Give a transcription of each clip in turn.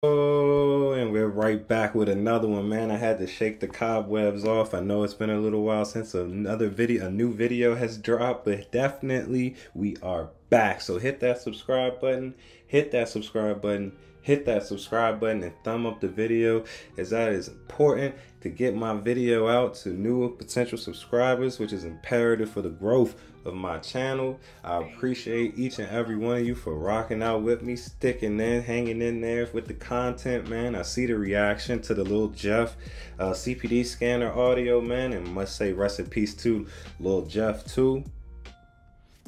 Oh, and we're right back with another one, man. I had to shake the cobwebs off. I know it's been a little while since a new video has dropped, but definitely we are back. So hit that subscribe button, hit that subscribe button, hit that subscribe button, and thumb up the video, as that is important to get my video out to new potential subscribers, which is imperative for the growth of my channel. I appreciate each and every one of you for rocking out with me, sticking in, hanging in there with the content, man. I see the reaction to the Lil Jeff CPD scanner audio, man, and must say rest in peace to Lil Jeff too.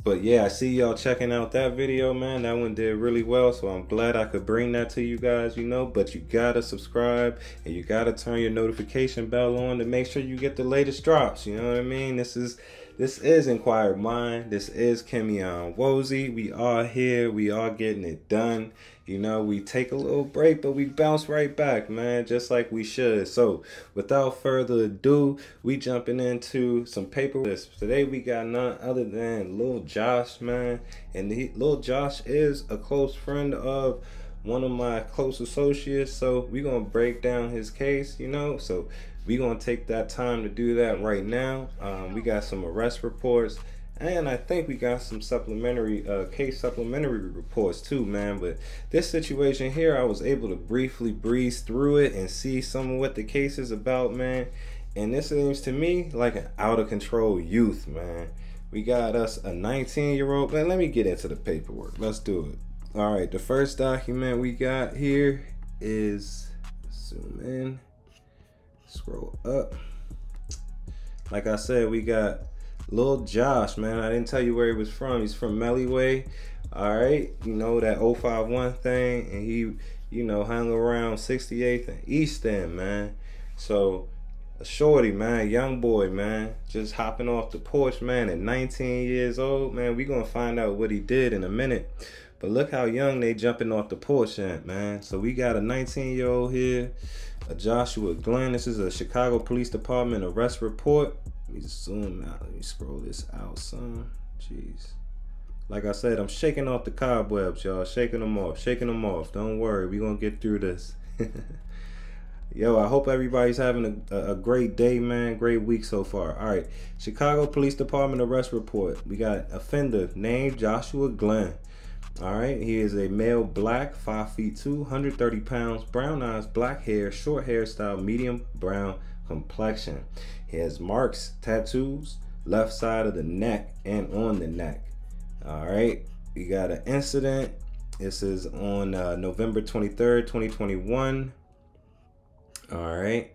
But yeah, I see y'all checking out that video, man. That one did really well, so I'm glad I could bring that to you guys, you know. But you gotta subscribe and you gotta turn your notification bell on to make sure you get the latest drops, you know what I mean? This is Inquired Mind. This is Kemion Wozy. We are here. We are getting it done. You know, we take a little break, but we bounce right back, man, just like we should. So, without further ado, we jumping into some paperwork. Today, we got none other than Lil Josh, man. And Lil Josh is a close friend of one of my close associates. So, we're going to break down his case, you know. So, we're going to take that time to do that right now. We got some arrest reports. And I think we got some supplementary case supplementary reports too, man. But this situation here, I was able to briefly breeze through it and see some of what the case is about, man. And this seems to me like an out of control youth, man. We got us a 19-year-old. Man, let me get into the paperwork. Let's do it. All right, the first document we got here is, zoom in, scroll up. Like I said, we got Lil Josh, man. I didn't tell you where he was from. He's from Mellyway. All right, you know that 051 thing, and he, you know, hung around 68th and East End, man. So a shorty, man, young boy, man, just hopping off the porch, man, at 19 years old, man. We gonna find out what he did in a minute. But look how young they jumping off the porch at, man. So we got a 19-year-old here, a Joshua Glenn. This is a Chicago Police Department arrest report. Let me zoom out. Let me scroll this out, son. Jeez. Like I said, I'm shaking off the cobwebs, y'all. Shaking them off. Shaking them off. Don't worry. We're going to get through this. Yo, I hope everybody's having a great day, man. Great week so far. All right. Chicago Police Department arrest report. We got offender named Joshua Glenn. All right. He is a male, black, 5'2", 130 pounds, brown eyes, black hair, short hairstyle, medium brown complexion. He has marks, tattoos, left side of the neck and on the neck. All right, we got an incident. This is on November 23rd, 2021. All right,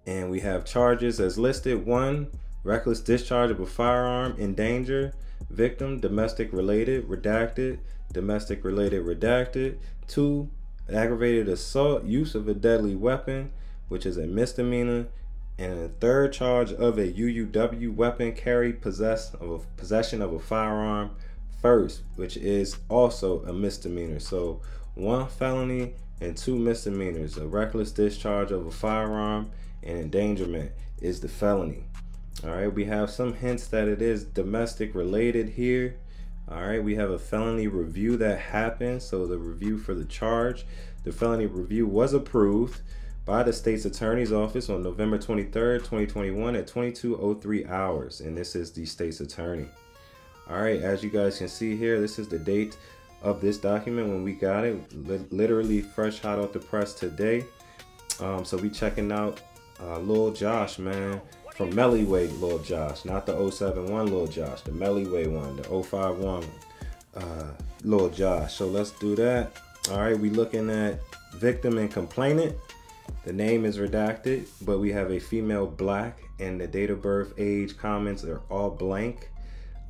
and we have charges as listed. 1, reckless discharge of a firearm in danger. Victim, domestic related, redacted. Domestic related, redacted. 2, aggravated assault, use of a deadly weapon, which is a misdemeanor. And a 3rd charge of a UUW weapon carried, possession of a firearm first, which is also a misdemeanor. So 1 felony and 2 misdemeanors. A reckless discharge of a firearm and endangerment is the felony. All right, we have some hints that it is domestic related here. All right, we have a felony review that happened. So the review for the charge, the felony review was approved by the state's attorney's office on November 23rd, 2021 at 22:03 hours. And this is the state's attorney. All right, as you guys can see here, this is the date of this document when we got it. Literally fresh hot off the press today. So we checking out Lil Josh, man, from Mellyway Lil Josh, not the 071 Lil Josh, the Mellyway one, the 051 Lil Josh. So let's do that. All right, we looking at victim and complainant. The name is redacted, but we have a female, black, and the date of birth, age, comments are all blank.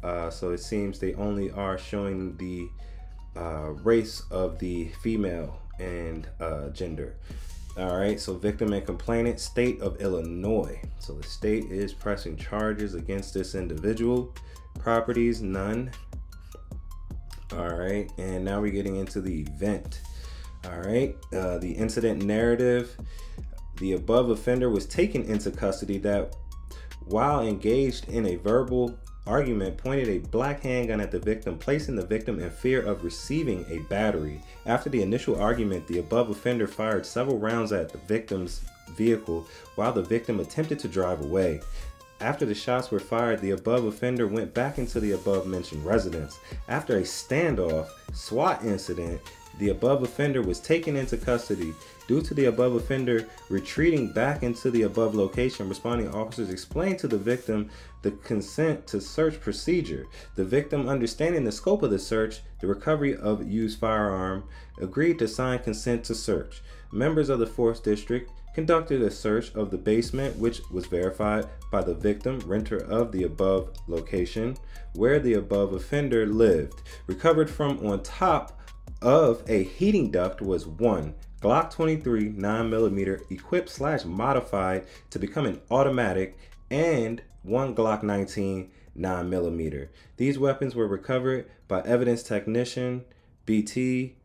So it seems they only are showing the race of the female and gender. All right, so victim and complainant, state of Illinois. So the state is pressing charges against this individual. Properties, none. All right, and now we're getting into the event. All right, the incident narrative. The above offender was taken into custody that while engaged in a verbal argument pointed a black handgun at the victim, placing the victim in fear of receiving a battery. After the initial argument, the above offender fired several rounds at the victim's vehicle while the victim attempted to drive away. After the shots were fired, the above offender went back into the above mentioned residence. After a standoff SWAT incident, the above offender was taken into custody. Due to the above offender retreating back into the above location, responding officers explained to the victim the consent to search procedure. The victim, understanding the scope of the search, the recovery of used firearm, agreed to sign consent to search. Members of the 4th District conducted a search of the basement, which was verified by the victim, renter of the above location, where the above offender lived. Recovered from on top of a heating duct was one Glock 23 9mm equipped / modified to become an automatic and one Glock 19 9mm. These weapons were recovered by evidence technician BT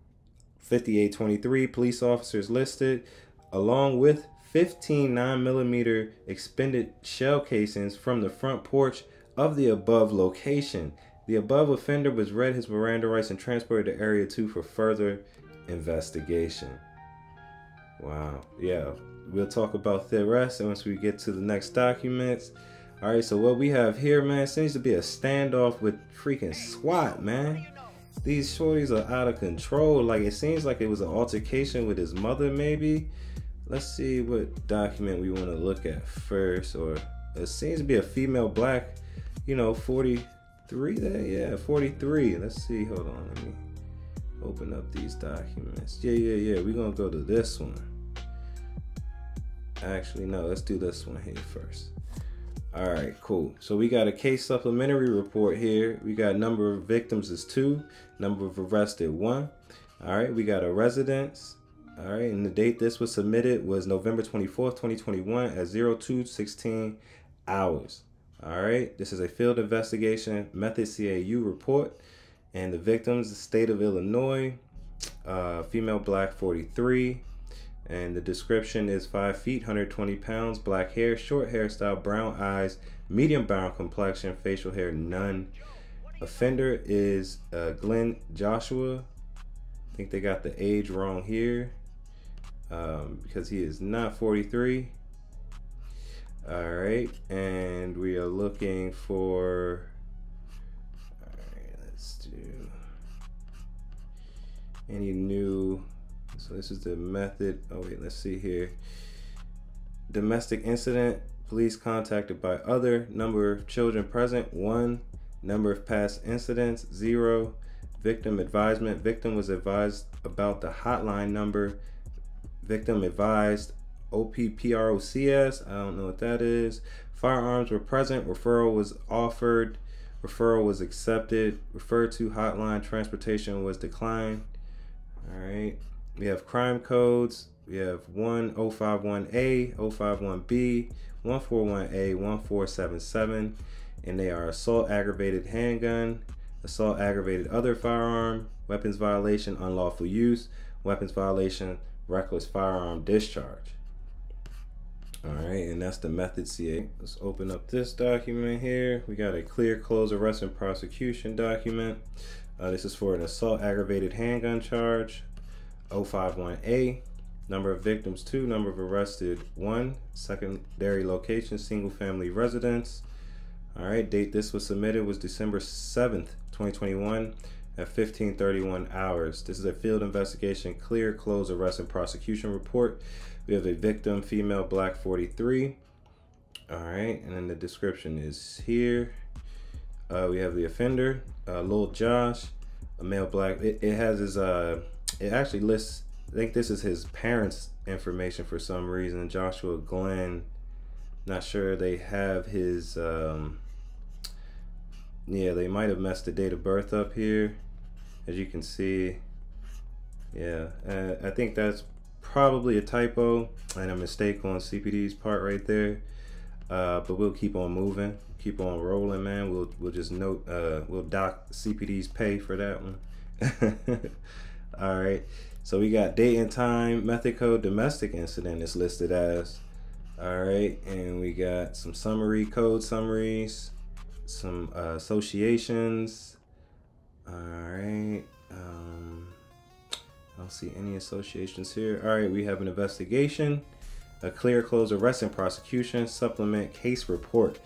5823, police officers listed, along with 15 9mm expended shell casings from the front porch of the above location. The above offender was read his Miranda rights and transported to Area 2 for further investigation. Wow. Yeah, we'll talk about the rest once we get to the next documents. All right, so what we have here, man, seems to be a standoff with freaking SWAT, man. These shorties are out of control. Like, it seems like it was an altercation with his mother, maybe. Let's see what document we want to look at first. Or it seems to be a female black, 43 there. Yeah, 43. Let's see. Hold on. Let me open up these documents. Yeah. We're going to go to this one. Actually, no. Let's do this one here first. All right, cool. So we got a case supplementary report here. We got number of victims is 2. Number of arrested 1. All right, we got a residence. All right, and the date this was submitted was November 24th, 2021 at 02:16 hours. All right, this is a field investigation method CAU report. And the victims, the state of Illinois, female black 43. And the description is 5 feet, 120 pounds, black hair, short hairstyle, brown eyes, medium brown complexion, facial hair, none. Offender is Glenn Joshua. I think they got the age wrong here because he is not 43. All right, and we are looking for, all right, let's do any new. So this is the method. Oh wait, let's see here. Domestic incident, police contacted by other. Number of children present, 1. Number of past incidents, 0. Victim advisement, victim was advised about the hotline number. Victim advised OPPROCS, I don't know what that is. Firearms were present, referral was offered, referral was accepted, referred to hotline, transportation was declined. All right. We have crime codes. We have 1051A, 051B, 141A, 1477, and they are assault aggravated handgun, assault aggravated other firearm, weapons violation, unlawful use, weapons violation, reckless firearm discharge. All right, and that's the method CA. Let's open up this document here. We got a clear, close, arrest, and prosecution document. This is for an assault aggravated handgun charge. 051A, number of victims 2, number of arrested 1, secondary location, single family residence. All right, date this was submitted was December 7th, 2021 at 15:31 hours. This is a field investigation, clear, close, arrest, and prosecution report. We have a victim, female, black 43. All right, and then the description is here. We have the offender, Lil Josh, a male, black. It has his it actually lists, I think this is his parents' information for some reason. Joshua Glenn, not sure they have his, yeah, they might have messed the date of birth up here. As you can see, yeah, I think that's probably a typo and a mistake on CPD's part right there. But we'll keep on moving, keep on rolling, man. We'll just note, we'll dock CPD's pay for that one. All right, so we got date and time, method code, domestic incident is listed as. All right, and we got some summary code summaries. some associations. All right. I don't see any associations here. All right, we have an investigation, a clear, close, arrest and prosecution, supplement case report.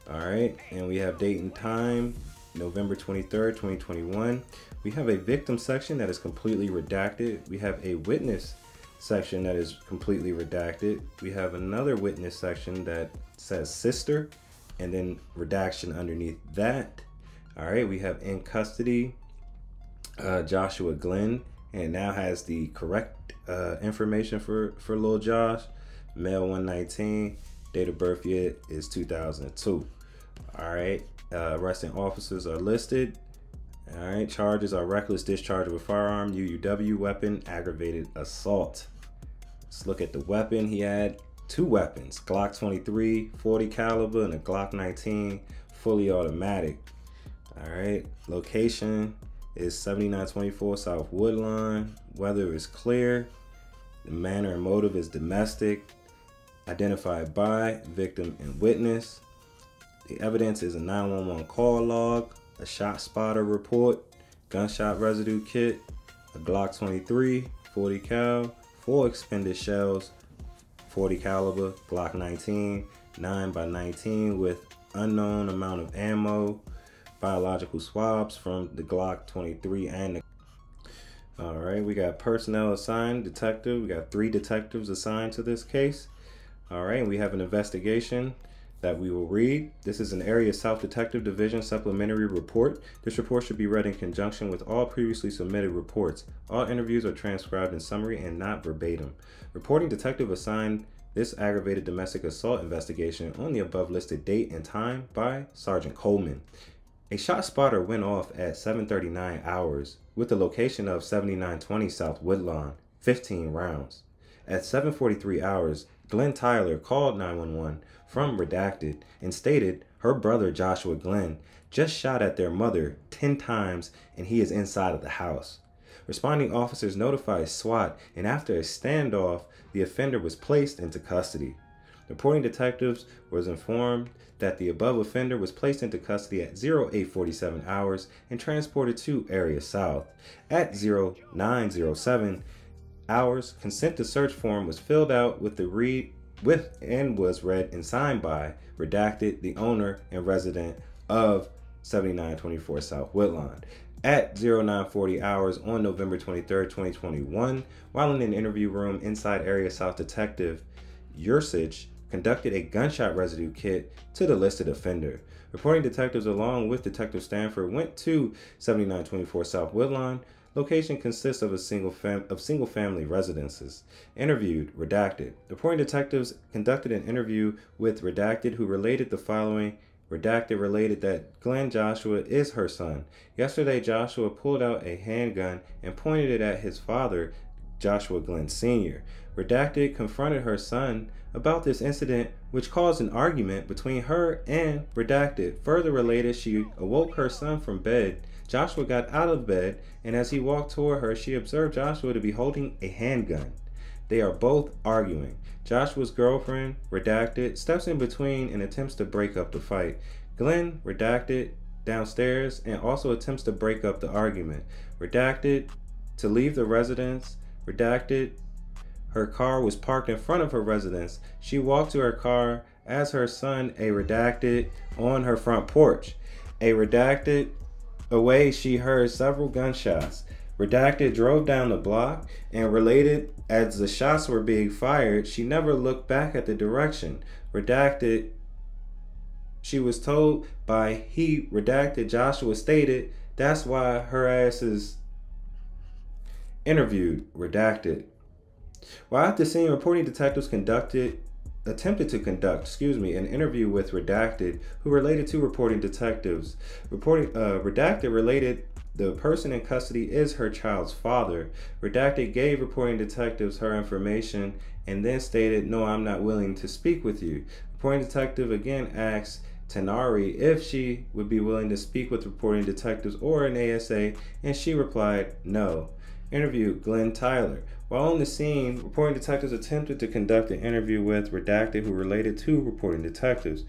All right, and we have date and time, November 23rd, 2021. We have a victim section that is completely redacted. We have a witness section that is completely redacted. We have another witness section that says sister, and then redaction underneath that. All right, we have in custody Joshua Glenn, and now has the correct information for Lil Josh. Male 119, date of birth yet is 2002. All right, arresting officers are listed. All right, charges are reckless discharge of a firearm, UUW, weapon, aggravated assault. Let's look at the weapon. He had two weapons, Glock 23, 40 caliber, and a Glock 19, fully automatic. All right, location is 7924 South Woodlawn. Weather is clear. The manner and motive is domestic. Identified by victim and witness. The evidence is a 911 call log, a shot spotter report, gunshot residue kit, a Glock 23, 40 cal, 4 expended shells, 40 caliber, Glock 19, 9x19 with unknown amount of ammo, biological swabs from the Glock 23 and the... All right, we got personnel assigned, detective. We got 3 detectives assigned to this case. All right, we have an investigation that we will read. This is an Area South Detective Division supplementary report. This report should be read in conjunction with all previously submitted reports. All interviews are transcribed in summary and not verbatim. Reporting detective assigned this aggravated domestic assault investigation on the above listed date and time by Sergeant Coleman. A shot spotter went off at 7:39 hours with the location of 7920 South Woodlawn, 15 rounds. At 7:43 hours, Glenn Tyler called 911 from redacted and stated her brother Joshua Glenn just shot at their mother 10 times and he is inside of the house. Responding officers notified SWAT, and after a standoff, the offender was placed into custody. Reporting detectives was informed that the above offender was placed into custody at 0847 hours and transported to Area South. At 0907 hours, consent to search form was filled out and was read and signed by redacted the owner and resident of 7924 South Woodlawn. At 0940 hours on November 23rd, 2021, while in an interview room inside Area South Detective Yursich conducted a gunshot residue kit to the listed offender. Reporting detectives along with Detective Stanford went to 7924 South Woodlawn. Location consists of single family residences. Interviewed, redacted. Reporting detectives conducted an interview with redacted who related the following. Redacted related that Glenn Joshua is her son. Yesterday, Joshua pulled out a handgun and pointed it at his father, Joshua Glenn Sr. Redacted confronted her son about this incident, which caused an argument between her and Redacted. Further related, she awoke her son from bed. Joshua got out of bed, and as he walked toward her, she observed Joshua to be holding a handgun. They are both arguing. Joshua's girlfriend, Redacted, steps in between and attempts to break up the fight. Glenn, Redacted, downstairs and also attempts to break up the argument. Redacted, to leave the residence. Redacted, her car was parked in front of her residence. She walked to her car as her son, a Redacted, on her front porch. A Redacted, away she heard several gunshots. Redacted drove down the block and related as the shots were being fired, she never looked back at the direction. Redacted, she was told by he, Redacted, Joshua stated, that's why her ass is interviewed, Redacted. While at the scene, reporting detectives attempted to conduct an interview with Redacted, who related to reporting detectives. Redacted related the person in custody is her child's father. Redacted gave reporting detectives her information and then stated, no, I'm not willing to speak with you. Reporting detective again asked Tanari if she would be willing to speak with reporting detectives or an ASA, and she replied, no. Interview Glenn Tyler. While on the scene, reporting detectives attempted to conduct an interview with Redacted, who related to reporting detectives.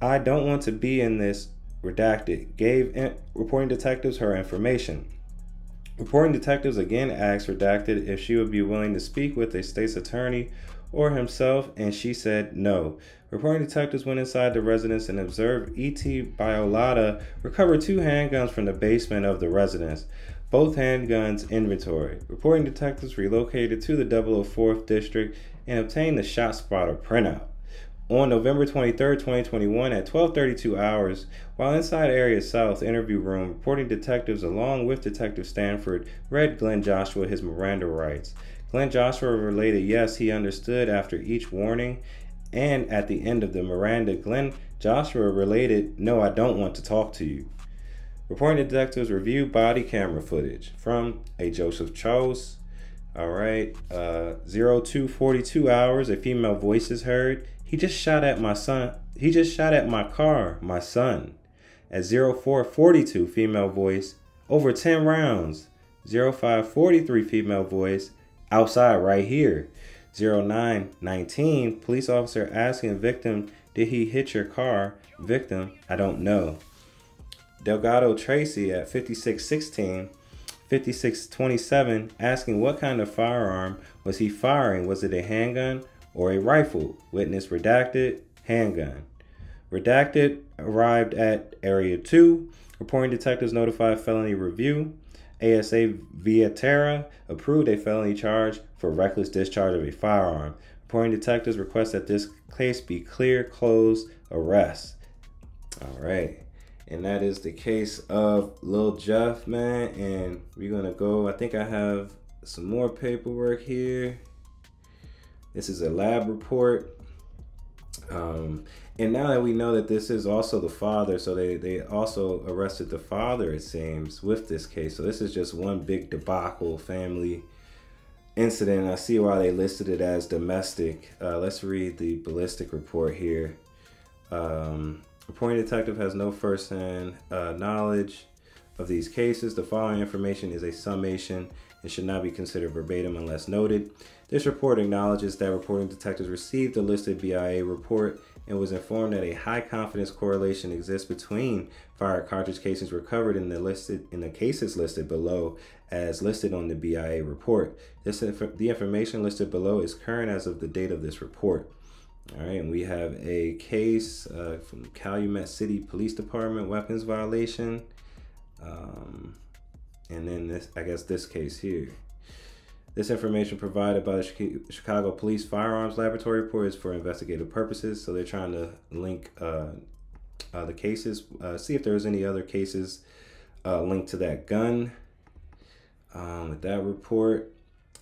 I don't want to be in this, redacted, gave reporting detectives her information. Reporting detectives again asked redacted if she would be willing to speak with a state's attorney or himself, and she said no. Reporting detectives went inside the residence and observed E.T. Biolata recover 2 handguns from the basement of the residence, both handguns inventory. Reporting detectives relocated to the 004th district and obtained the ShotSpotter printout. On November 23, 2021, at 12:32 hours, while inside Area South interview room, reporting detectives along with Detective Stanford read Glenn Joshua his Miranda rights. Glenn Joshua related yes, he understood after each warning, and at the end of the Miranda, Glenn Joshua related, no, I don't want to talk to you. Reporting detectives reviewed body camera footage from a Joseph Chose. All right, 02:42 hours, a female voice is heard. He just shot at my son. He just shot at my car, my son. At 04:42, female voice, over 10 rounds. 05:43, female voice, outside right here. 09:19, police officer asking victim, did he hit your car? Victim, I don't know. Delgado Tracy at 56:16. 56:27, asking what kind of firearm was he firing? Was it a handgun or a rifle? Witness redacted, handgun. Redacted arrived at Area 2. Reporting detectives notified felony review. ASA Via Terra approved a felony charge for reckless discharge of a firearm. Reporting detectives request that this case be clear, closed, arrest. All right. And that is the case of Lil Jeff, man. And we're going to go. I think I have some more paperwork here. This is a lab report. And now that we know that this is also the father, so they also arrested the father, it seems, with this case. So this is just one big debacle family incident. I see why they listed it as domestic. Let's read the ballistic report here. Reporting detective has no first-hand knowledge of these cases. The following information is a summation and should not be considered verbatim unless noted. This report acknowledges that reporting detectives received the listed BIA report and was informed that a high confidence correlation exists between fired cartridge casings recovered in the cases listed below as listed on the BIA report. The information listed below is current as of the date of this report. All right, and we have a case from Calumet City Police Department, weapons violation. And then this, I guess this case here. This information provided by the Chicago Police Firearms Laboratory report is for investigative purposes. So they're trying to link the cases, see if there's any other cases linked to that gun with that report.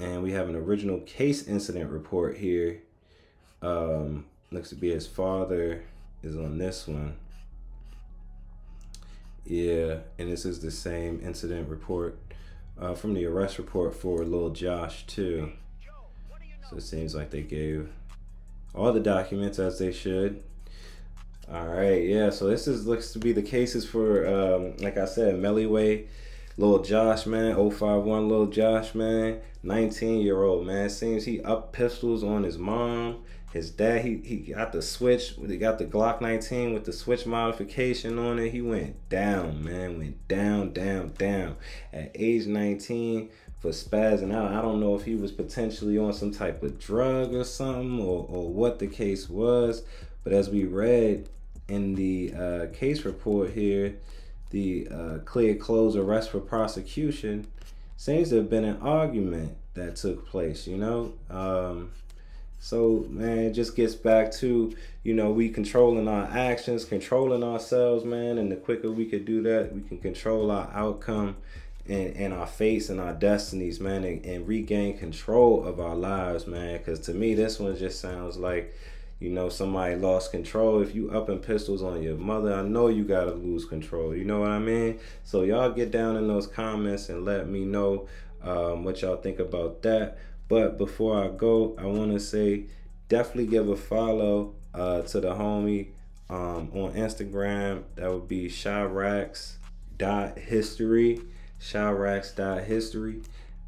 And we have an original case incident report here. Looks to be his father is on this one. Yeah, and this is the same incident report from the arrest report for Lil Josh too. So it seems like they gave all the documents as they should. All right, yeah, so this looks to be the cases for like I said, Melliway, Lil Josh, man, 051 Lil Josh, man, 19-year-old, man. Seems he up pistols on his mom. His dad, he got the switch. He got the Glock 19 with the switch modification on it. He went down, man. Went down, down, down. At age 19 for spazzing out. I don't know if he was potentially on some type of drug or something or what the case was. But as we read in the case report here, the clear close arrest for prosecution seems to have been an argument that took place, you know? So, man, it just gets back to, you know, we controlling our actions, controlling ourselves, man. And the quicker we could do that, we can control our outcome and our fates and our destinies, man, and regain control of our lives, man. Because to me, this one just sounds like, you know, somebody lost control. If you upping pistols on your mother, I know you got to lose control. You know what I mean? So y'all get down in those comments and let me know what y'all think about that. But before I go, I want to say definitely give a follow to the homie on Instagram. That would be Chirax.history. Chirax.history.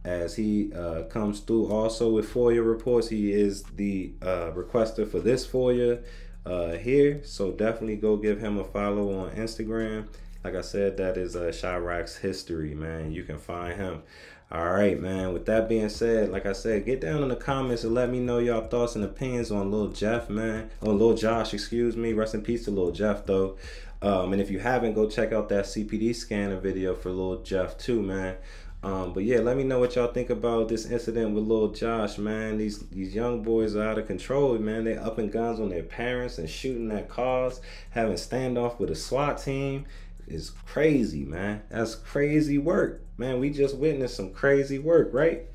As he comes through also with FOIA reports. He is the requester for this FOIA here. So definitely go give him a follow on Instagram. Like I said, that is Chiraq's History, man. You can find him. All right, man. With that being said, like I said, get down in the comments and let me know y'all thoughts and opinions on Lil Jeff, man. On Lil Josh, excuse me. Rest in peace to Lil Jeff, though. And if you haven't, go check out that CPD scanner video for Lil Jeff, too, man. But yeah, let me know what y'all think about this incident with Lil Josh, man. These young boys are out of control, man. They upping guns on their parents and shooting at cars, having standoff with a SWAT team. Is crazy, man. That's crazy work, man. We just witnessed some crazy work, right?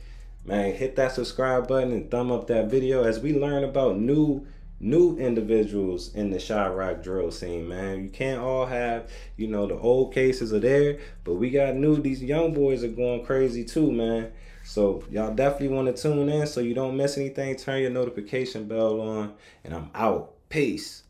Man, hit that subscribe button and thumb up that video as we learn about new individuals in the Chiraq drill scene, man. You can't all have, you know, the old cases are there, but we got these young boys are going crazy too, man. So y'all definitely want to tune in so you don't miss anything. Turn your notification bell on, and I'm out. Peace.